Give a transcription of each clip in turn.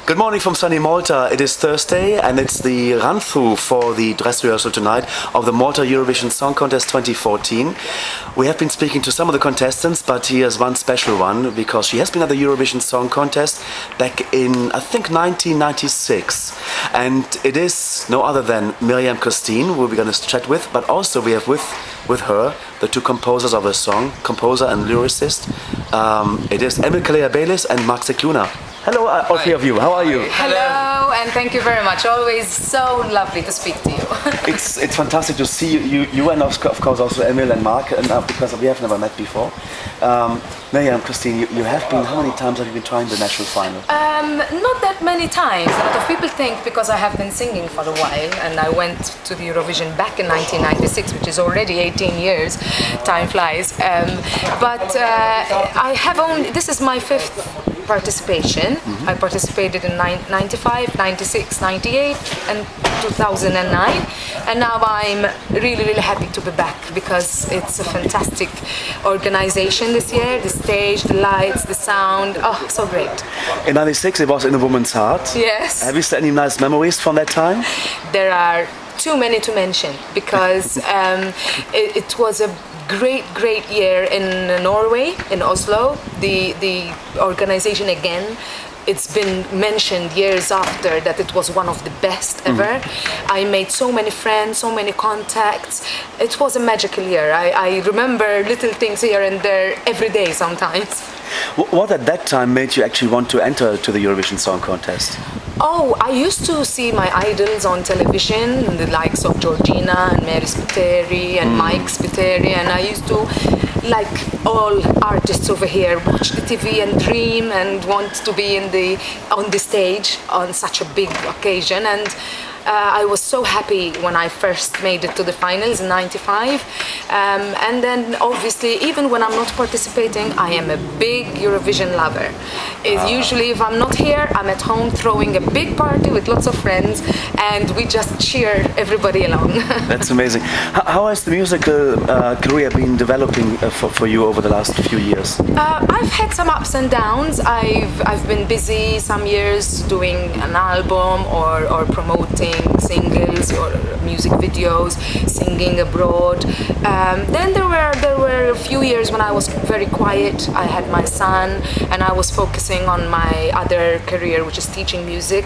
Good morning from sunny Malta. It is Thursday and it's the run-through for the dress rehearsal tonight of the Malta Eurovision Song Contest 2014. We have been speaking to some of the contestants, but here's one special one because she has been at the Eurovision Song Contest back in, I think, 1996. And it is no other than Miriam Christine, who we're going to chat with, but also we have with her the two composers of the song, composer and lyricist. It is Emil, Calleja, Bayliss and Scicluna. Hello, all three of you. How are you? Hello, and thank you very much. Always so lovely to speak to you. It's fantastic to see you and of course also Emil and Mark, and because we have never met before. Miriam, Christine, you have been, how many times have you been trying the national final? Not that many times. A lot of people think because I have been singing for a while, and I went to the Eurovision back in 1996, which is already 18 years. Time flies. But I have only, this is my fifth participation. I participated in 95, 96, 98 and 2009, and now I'm really happy to be back because it's a fantastic organization this year. The stage, the lights, the sound, oh, so great. In 96 it was In a Woman's Heart. Yes. Have you still any nice memories from that time? There are too many to mention because it was a great year in Norway, in Oslo. The organization again, it's been mentioned years after that it was one of the best ever. I made so many friends, so many contacts. It was a magical year. I remember little things here and there every day sometimes. What at that time made you actually want to enter to the Eurovision Song Contest? Oh, I used to see my idols on television, the likes of Georgina and Mary Spiteri and Mike Spiteri, and I used to, like all artists over here, watch the TV and dream and want to be on the stage on such a big occasion. And I was so happy when I first made it to the finals in 95, and then obviously even when I'm not participating, I am a big Eurovision lover. Usually if I'm not here, I'm at home throwing a big party with lots of friends and we just cheer everybody along. That's amazing. How has the musical career been developing for you over the last few years? I've had some ups and downs. I've been busy some years doing an album or promoting singles or music videos, singing abroad. Then there were a few years when I was very quiet. I had my son and I was focusing on my other career, which is teaching music.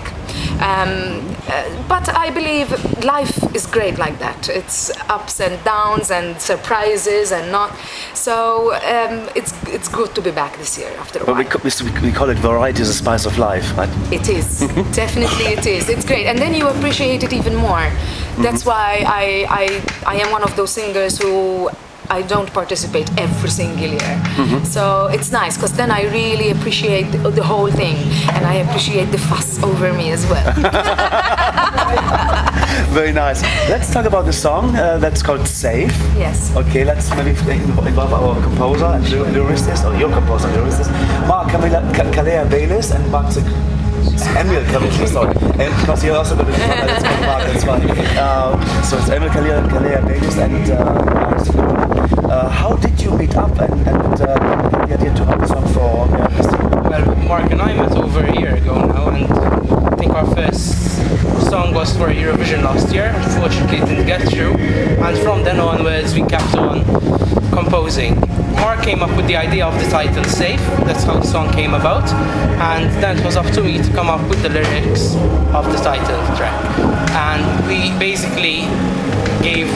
But I believe life is great like that. It's ups and downs and surprises and not. So it's good to be back this year after a while. We call it variety is the spice of life, right? It is. Definitely it is. It's great. And then you appreciate it even more. That's why I am one of those singers who I don't participate every single year. So it's nice because then I really appreciate the whole thing and I appreciate the fuss over me as well. Very nice. Let's talk about the song that's called Safe. Yes. Okay, let's maybe involve our composer and lyricist, or your composer and lyricist, Mark, Calleja, Bayliss and Mark Emil, sorry. And because you're also going to do that, it's called Mark, that's fine. So it's Emil, Calleja, Bayliss and Mark Scicluna. How did you meet up and get the idea to write the song for Miriam Christine? Well, Mark and I met over a year ago now, and I think our first song was for Eurovision last year. Unfortunately, it didn't get through, and from then onwards we kept on composing. Mark came up with the idea of the title Safe. That's how the song came about, and then it was up to me to come up with the lyrics of the title track. And we basically gave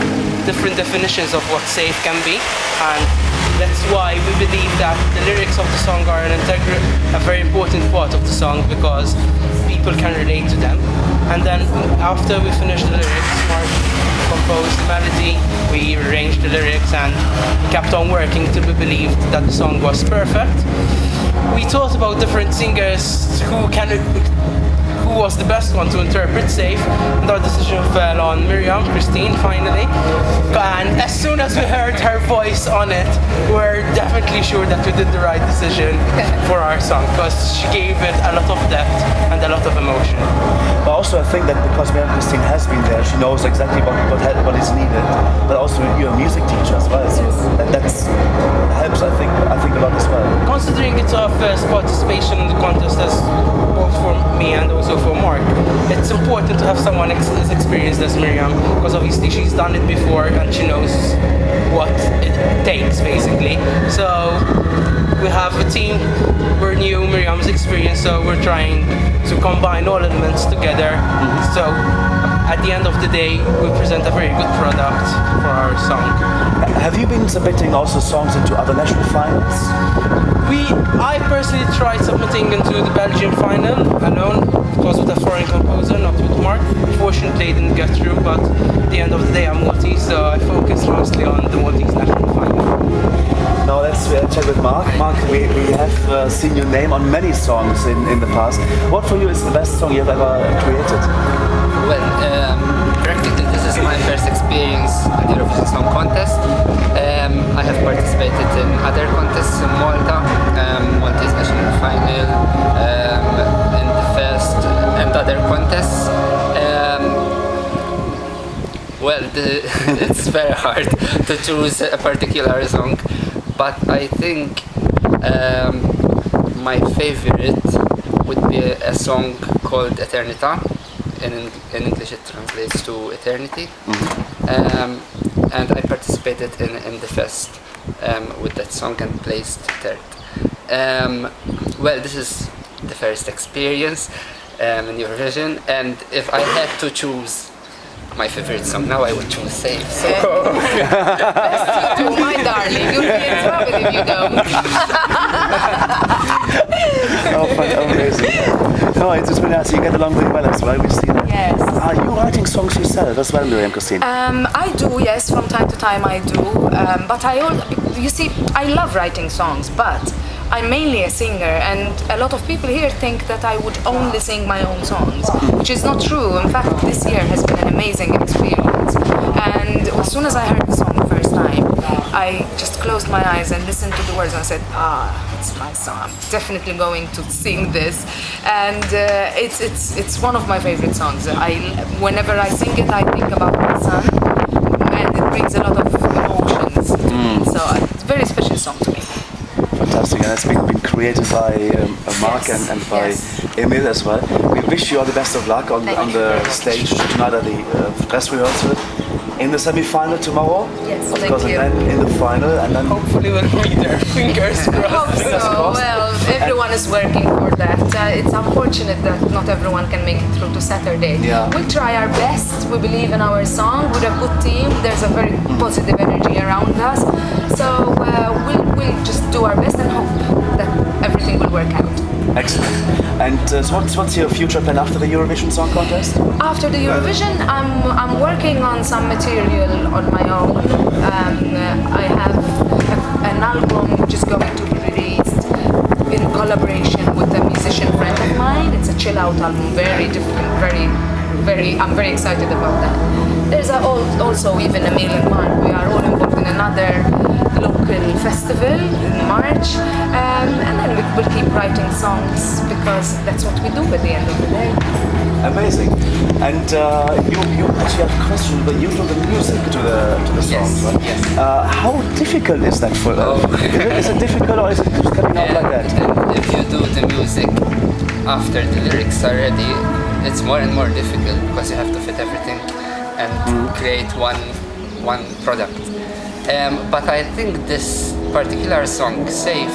different definitions of what safe can be, and that's why we believe that the lyrics of the song are a very important part of the song because people can relate to them. And then after we finished the lyrics, Mark composed the melody, we arranged the lyrics and kept on working till we believed that the song was perfect. We thought about different singers who was the best one to interpret Safe, and our decision fell on Miriam Christine finally. And as soon as we heard her voice on it, we were definitely sure that we did the right decision for our song because she gave it a lot of depth and a lot of emotion. But also I think that because Miriam Christine has been there, she knows exactly what is needed. But also you're a music teacher as well, so that helps I think a lot as well. Considering it's our first participation in the contest, as both for me and it's important to have someone as experienced as Miriam, because obviously she's done it before and she knows what it takes, basically. So we have a team, we're new, Miriam's experienced, so we're trying to combine all elements together. So at the end of the day, we present a very good product for our song. Have you been submitting also songs into other national finals? I personally tried submitting into the Belgian final alone. It was with a foreign composer, not with Mark. Unfortunately, it didn't get through, but at the end of the day, I'm Maltese, so I focused mostly on the Maltese national final. Now let's check with Mark. Mark, we have seen your name on many songs in the past. What for you is the best song you've ever created? Well, practically this is my first experience in the Eurovision Song Contest. I have participated in other contests in Malta, Maltese National Final, in the first and other contests. Well, it's very hard to choose a particular song, but I think my favorite would be a song called Eternita. In English it translates to eternity. And I participated in the fest with that song and placed third. Well, this is the first experience in Eurovision, and if I had to choose my favorite song now, I would choose Safe. So. Yes, you do, my darling. You'll be in trouble if you don't. Amazing. No, it's really nice. You get along really well as well. We see that. Yes. Are you writing songs yourself as well, Miriam Christine? I do, yes, from time to time I do. But you see, I love writing songs, but I'm mainly a singer, and a lot of people here think that I would only sing my own songs, which is not true. In fact, this year has been an amazing experience. And as soon as I heard the song the first time, I just closed my eyes and listened to the words and said, it's my song. I'm definitely going to sing this. And it's one of my favorite songs. Whenever I sing it, I think about my son, and it brings a lot of emotions to me. So it's a very special song to me. Fantastic, and it's been created by Mark and by Emil as well. We wish you all the best of luck on the stage tonight at the dress rehearsal, in the semi-final tomorrow, yes, of course, and then in the final, and then hopefully we'll be there. Fingers crossed. Hope so. Well, everyone is working for that. It's unfortunate that not everyone can make it through to Saturday. Yeah. We'll try our best. We believe in our song. We're a good team. There's a very positive energy around us. So we'll just do our best and hope that everything will work out. excellent. And so what's your future plan after the Eurovision Song Contest? After the Eurovision, I'm working on some material on my own. I have an album which is going to be released in collaboration with a musician friend of mine. It's a chill out album, very different, I'm very excited about that. There's also even Emil and Mark. We are all involved in another local festival in March, and then we'll keep writing songs because that's what we do at the end of the day. Amazing. And you actually have a question, but you do the music to the songs, right? Yes. How difficult is that for? Is it difficult, or is it just coming out like that? And if you do the music after the lyrics are ready, it's more and more difficult because you have to fit everything and create one product. But I think this particular song, Safe,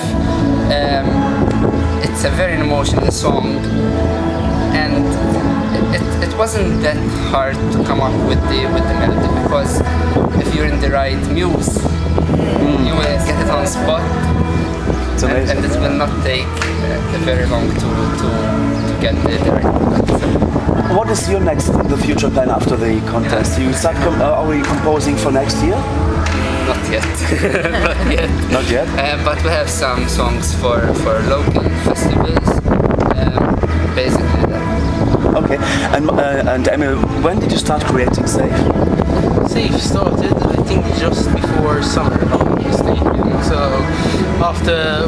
it's a very emotional song, and it wasn't that hard to come up with the melody, because if you're in the right muse, you will get it on spot, and it will not take very long to get the right product. What is your the future plan after the contest? You start are you composing for next year? Not yet. Not yet. Not yet? But we have some songs for local festivals. Basically that. Okay. And Emil, when did you start creating Safe? Safe started, I think, just before summer, if I'm not mistaken. So after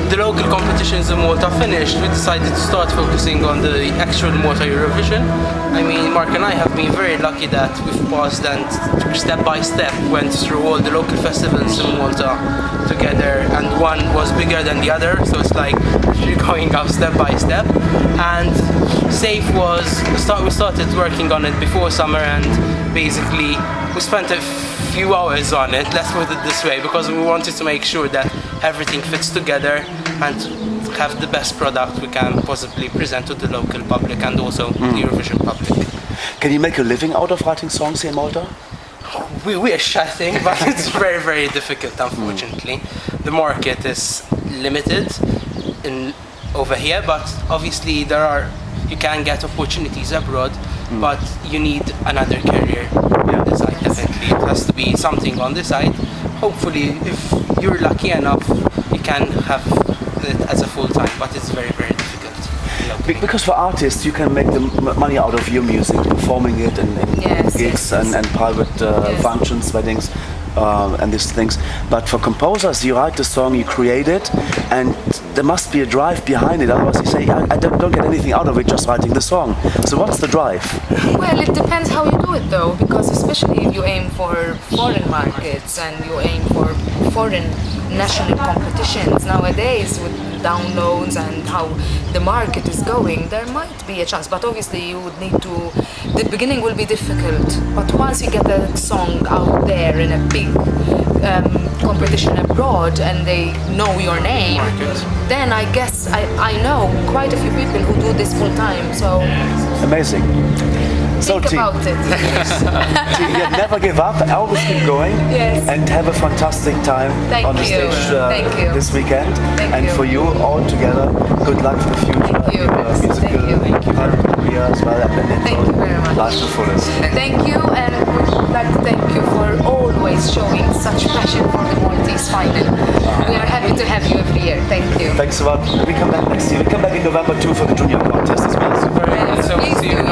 the local competitions in Malta finished, we decided to start focusing on the actual Malta Eurovision. I mean, Mark and I have been very lucky that we've passed and step by step went through all the local festivals in Malta together, and one was bigger than the other, so it's like actually going up step by step. And Safe we started working on it before summer, and basically we spent a few hours on it, let's put it this way, because we wanted to make sure that everything fits together and have the best product we can possibly present to the local public and also the Eurovision public. Can you make a living out of writing songs here in Malta? We wish, I think, but it's very, very difficult, unfortunately. The market is limited over here, but obviously you can get opportunities abroad, but you need another career on the side, definitely. It has to be something on the side. Hopefully, if you're lucky enough, you can have it as a full-time, but it's very, very difficult. Because for artists, you can make the money out of your music, performing it in gigs and private functions, weddings, and these things. But for composers, you write the song, you create it, and there must be a drive behind it. Otherwise, you say, I don't get anything out of it just writing the song. So what's the drive? Well, it depends how you do it, though, because especially if you aim for foreign markets and you aim for foreign national competitions nowadays with downloads and how the market is going, there might be a chance, but obviously you would need to, the beginning will be difficult, but once you get the song out there in a big competition abroad and they know your name, then I guess I know quite a few people who do this full time, so amazing. So think about it. Team, never give up, always keep going, and have a fantastic time on the stage this weekend. And for you all together, good luck for the future. Thank you. Musical career as well. Thank you very much. Life to fullest. Thank you, and we'd like to thank you for always showing such passion for the Maltese final. We are happy to have you every year. Thank you. Thanks a lot. We come back next year. We come back in November too for the junior contest as well. So Please do.